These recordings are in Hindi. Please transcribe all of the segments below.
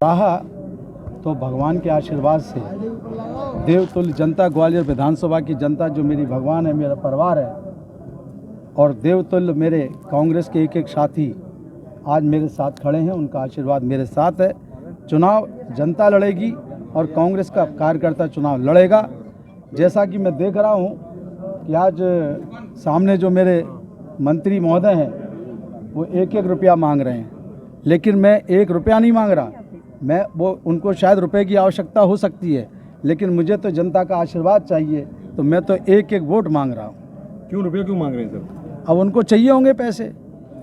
रहा तो भगवान के आशीर्वाद से देवतुल्य जनता, ग्वालियर विधानसभा की जनता जो मेरी भगवान है, मेरा परिवार है, और देवतुल्य मेरे कांग्रेस के एक एक साथी आज मेरे साथ खड़े हैं, उनका आशीर्वाद मेरे साथ है। चुनाव जनता लड़ेगी और कांग्रेस का कार्यकर्ता चुनाव लड़ेगा। जैसा कि मैं देख रहा हूँ कि आज सामने जो मेरे मंत्री महोदय हैं वो एक एक रुपया मांग रहे हैं, लेकिन मैं 1 रुपया नहीं मांग रहा। मैं वो उनको शायद रुपए की आवश्यकता हो सकती है, लेकिन मुझे तो जनता का आशीर्वाद चाहिए, तो मैं तो एक एक वोट मांग रहा हूँ। क्यों रुपया क्यों मांग रहे हैं सर? अब उनको चाहिए होंगे पैसे,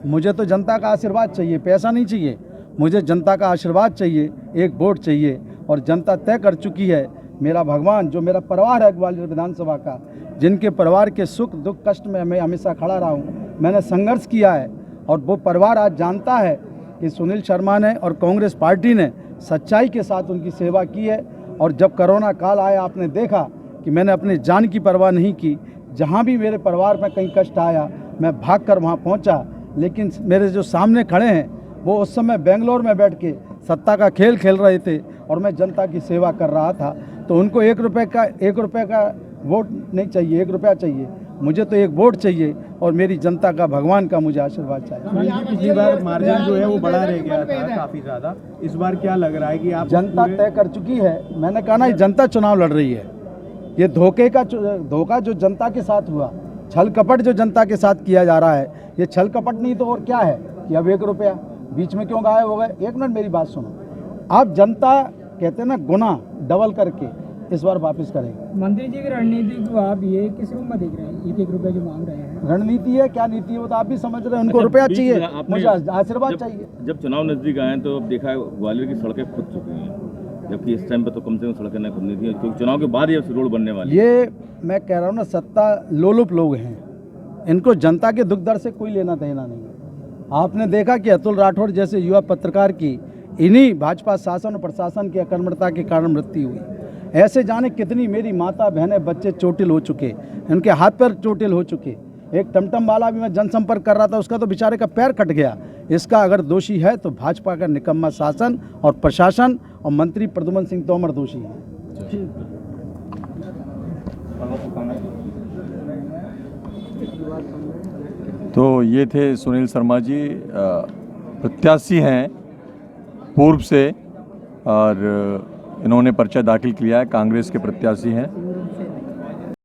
मुझे तो जनता का आशीर्वाद चाहिए, पैसा नहीं चाहिए। मुझे जनता का आशीर्वाद चाहिए, एक वोट चाहिए, और जनता तय कर चुकी है। मेरा भगवान जो मेरा परिवार है ग्वालियर विधानसभा का, जिनके परिवार के सुख दुख कष्ट में मैं हमेशा खड़ा रहा हूँ, मैंने संघर्ष किया है, और वो परिवार आज जानता है कि सुनील शर्मा ने और कांग्रेस पार्टी ने सच्चाई के साथ उनकी सेवा की है। और जब कोरोना काल आया, आपने देखा कि मैंने अपनी जान की परवाह नहीं की। जहाँ भी मेरे परिवार में कहीं कष्ट आया, मैं भागकर वहाँ पहुँचा। लेकिन मेरे जो सामने खड़े हैं वो उस समय बेंगलोर में बैठ के सत्ता का खेल खेल रहे थे और मैं जनता की सेवा कर रहा था। तो उनको 1 रुपये का वोट नहीं चाहिए, 1 रुपया चाहिए। मुझे तो एक वोट चाहिए और मेरी जनता का, भगवान का मुझे आशीर्वाद चाहिए। पिछली बार मार्जिन जो है वो बड़ा रह गया था काफ़ी ज़्यादा। इस बार क्या लग रहा है कि आप जनता तय कर चुकी है। मैंने कहा ना, जनता चुनाव लड़ रही है। ये धोखा जो जनता के साथ हुआ, छल कपट जो जनता के साथ किया जा रहा है, ये छल कपट नहीं तो और क्या है कि अब 1 रुपया बीच में क्यों गायब हो गए। 1 मिनट मेरी बात सुनो। आप जनता कहते हैं ना, गुना डबल करके इस बार वापस करेंगे। मंत्री जी की रणनीति को आप ये किस रूप में देख रहे हैं? 1-1 रुपये जो मांग रहे हैं, रणनीति है क्या नीति है वो तो आप भी समझ रहे हैं। उनको रुपया चाहिए, मुझे आशीर्वाद चाहिए। जब चुनाव नजदीक आए तो अब देखा है ग्वालियर की सड़कें खुद चुकी हैं, जबकि इस टाइम पे तो कम से कम सड़कें नहीं खुदनी थी, क्योंकि चुनाव के बाद ये रोड बनने वाली। ये मैं कह रहा हूँ ना, सत्ता लोलुप लोग हैं, इनको जनता के दुख दर्द से कोई लेना देना नहीं है। आपने देखा कि अतुल राठौड़ जैसे युवा पत्रकार की इन्हीं भाजपा शासन और प्रशासन की अकर्मणता के कारण मृत्यु हुई। ऐसे जाने कितनी मेरी माता बहनें बच्चे चोटिल हो चुके, उनके हाथ पैर चोटिल हो चुके। एक टमटम वाला भी मैं जनसंपर्क कर रहा था, उसका तो बेचारे का पैर कट गया। इसका अगर दोषी है तो भाजपा का निकम्मा शासन और प्रशासन और मंत्री प्रद्युम्न सिंह तोमर दोषी है। तो ये थे सुनील शर्मा जी, प्रत्याशी हैं पूर्व से, और इन्होंने पर्चा दाखिल किया है, कांग्रेस के प्रत्याशी हैं।